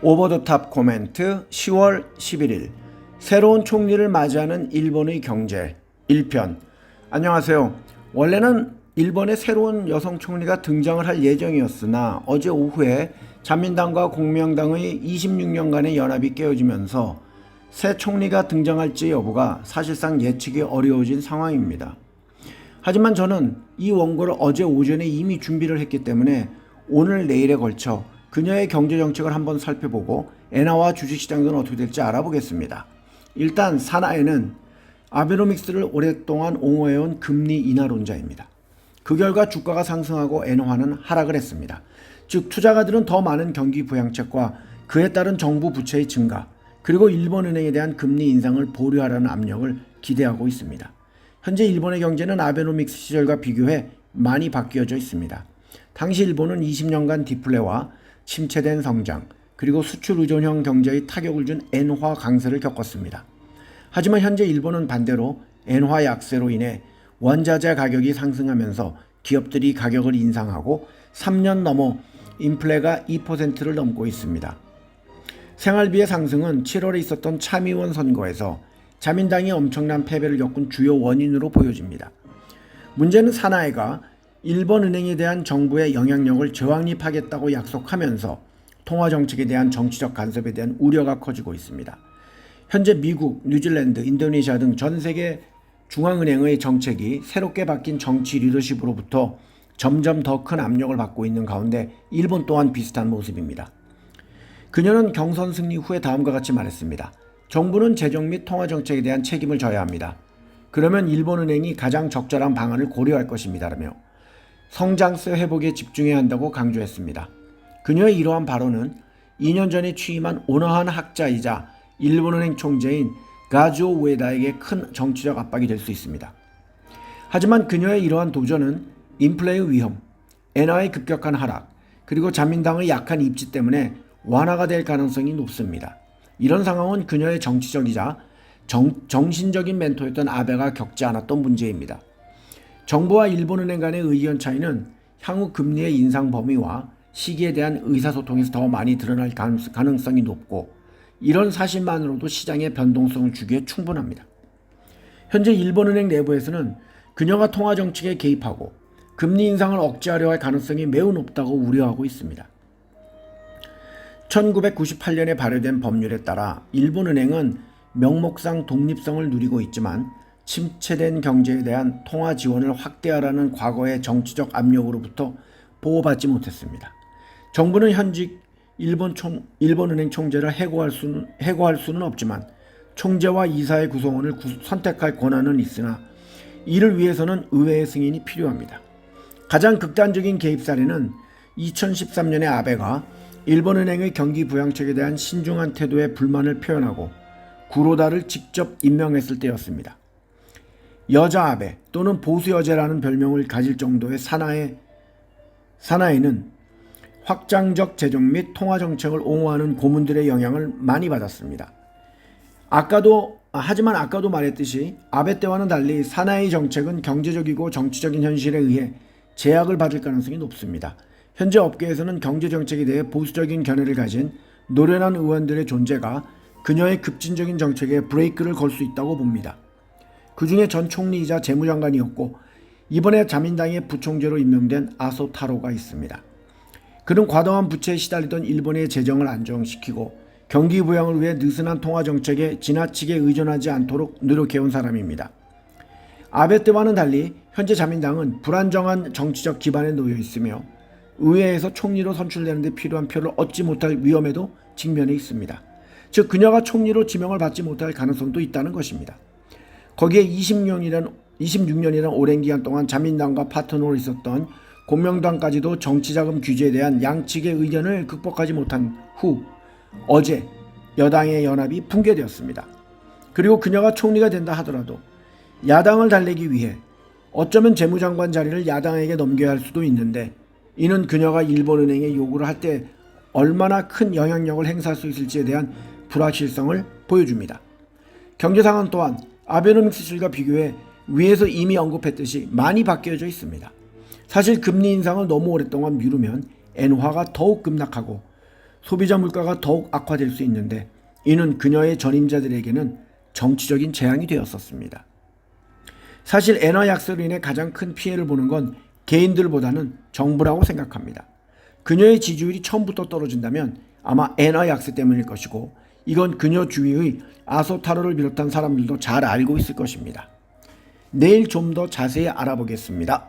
오버더탑 코멘트 10월 11일 새로운 총리를 맞이하는 일본의 경제 1편. 안녕하세요. 원래는 일본의 새로운 여성 총리가 등장을 할 예정이었으나 어제 오후에 자민당과 공명당의 26년간의 연합이 깨어지면서 새 총리가 등장할지 여부가 사실상 예측이 어려워진 상황입니다. 하지만 저는 이 원고를 어제 오전에 이미 준비를 했기 때문에 오늘 내일에 걸쳐 그녀의 경제정책을 한번 살펴보고 엔화와 주식시장 등 어떻게 될지 알아보겠습니다. 일단 사나이는 아베노믹스를 오랫동안 옹호해온 금리 인하론자입니다. 그 결과 주가가 상승하고 엔화는 하락을 했습니다. 즉 투자가들은 더 많은 경기 부양책과 그에 따른 정부 부채의 증가 그리고 일본은행에 대한 금리 인상을 보류하라는 압력을 기대하고 있습니다. 현재 일본의 경제는 아베노믹스 시절과 비교해 많이 바뀌어져 있습니다. 당시 일본은 20년간 디플레와 침체된 성장 그리고 수출 의존형 경제의 타격을 준 엔화 강세를 겪었습니다. 하지만 현재 일본은 반대로 엔화 약세로 인해 원자재 가격이 상승하면서 기업들이 가격을 인상하고 3년 넘어 인플레가 2%를 넘고 있습니다. 생활비의 상승은 7월에 있었던 참의원 선거에서 자민당이 엄청난 패배를 겪은 주요 원인으로 보여집니다. 문제는 사나이가 일본은행에 대한 정부의 영향력을 저항립하겠다고 약속하면서 통화정책에 대한 정치적 간섭에 대한 우려가 커지고 있습니다. 현재 미국, 뉴질랜드, 인도네시아 등 전 세계 중앙은행의 정책이 새롭게 바뀐 정치 리더십으로부터 점점 더 큰 압력을 받고 있는 가운데 일본 또한 비슷한 모습입니다. 그녀는 경선 승리 후에 다음과 같이 말했습니다. 정부는 재정 및 통화정책에 대한 책임을 져야 합니다. 그러면 일본은행이 가장 적절한 방안을 고려할 것입니다라며 성장세 회복에 집중해야 한다고 강조했습니다. 그녀의 이러한 발언은 2년 전에 취임한 오너한 학자이자 일본은행 총재인 가즈오 우에다에게 큰 정치적 압박이 될 수 있습니다. 하지만 그녀의 이러한 도전은 인플레의 위험, 엔화의 급격한 하락, 그리고 자민당의 약한 입지 때문에 완화가 될 가능성이 높습니다. 이런 상황은 그녀의 정치적이자 정신적인 멘토였던 아베가 겪지 않았던 문제입니다. 정부와 일본은행 간의 의견 차이는 향후 금리의 인상 범위와 시기에 대한 의사소통에서 더 많이 드러날 가능성이 높고 이런 사실만으로도 시장에 변동성을 주기에 충분합니다. 현재 일본은행 내부에서는 그녀가 통화정책에 개입하고 금리 인상을 억제하려 할 가능성이 매우 높다고 우려하고 있습니다. 1998년에 발효된 법률에 따라 일본은행은 명목상 독립성을 누리고 있지만 침체된 경제에 대한 통화 지원을 확대하라는 과거의 정치적 압력으로부터 보호받지 못했습니다. 정부는 현직 일본은행 총재를 해고할 수는 없지만 총재와 이사의 구성원을 선택할 권한은 있으나 이를 위해서는 의회의 승인이 필요합니다. 가장 극단적인 개입 사례는 2013년에 아베가 일본은행의 경기 부양책에 대한 신중한 태도에 불만을 표현하고 구로다를 직접 임명했을 때였습니다. 여자 아베 또는 보수 여제라는 별명을 가질 정도의 사나이는 확장적 재정 및 통화 정책을 옹호하는 고문들의 영향을 많이 받았습니다. 하지만 아까도 말했듯이 아베 때와는 달리 사나이 정책은 경제적이고 정치적인 현실에 의해 제약을 받을 가능성이 높습니다. 현재 업계에서는 경제정책에 대해 보수적인 견해를 가진 노련한 의원들의 존재가 그녀의 급진적인 정책에 브레이크를 걸 수 있다고 봅니다. 그 중에 전 총리이자 재무장관이었고 이번에 자민당의 부총재로 임명된 아소 타로가 있습니다. 그는 과도한 부채에 시달리던 일본의 재정을 안정시키고 경기 부양을 위해 느슨한 통화정책에 지나치게 의존하지 않도록 노력해온 사람입니다. 아베 때와는 달리 현재 자민당은 불안정한 정치적 기반에 놓여 있으며 의회에서 총리로 선출되는 데 필요한 표를 얻지 못할 위험에도 직면해 있습니다. 즉 그녀가 총리로 지명을 받지 못할 가능성도 있다는 것입니다. 거기에 26년이란 오랜 기간 동안 자민당과 파트너로 있었던 공명당까지도 정치자금 규제에 대한 양측의 의견을 극복하지 못한 후 어제 여당의 연합이 붕괴되었습니다. 그리고 그녀가 총리가 된다 하더라도 야당을 달래기 위해 어쩌면 재무장관 자리를 야당에게 넘겨야 할 수도 있는데 이는 그녀가 일본은행에 요구를 할 때 얼마나 큰 영향력을 행사할 수 있을지에 대한 불확실성을 보여줍니다. 경제 상황 또한 아베노믹스 시절과 비교해 위에서 이미 언급했듯이 많이 바뀌어져 있습니다. 사실 금리 인상을 너무 오랫동안 미루면 엔화가 더욱 급락하고 소비자 물가가 더욱 악화될 수 있는데 이는 그녀의 전임자들에게는 정치적인 재앙이 되었었습니다. 사실 엔화 약세로 인해 가장 큰 피해를 보는 건 개인들보다는 정부라고 생각합니다. 그녀의 지지율이 처음부터 떨어진다면 아마 엔화 약세 때문일 것이고 이건 그녀 주위의 아소타로를 비롯한 사람들도 잘 알고 있을 것입니다. 내일 좀 더 자세히 알아보겠습니다.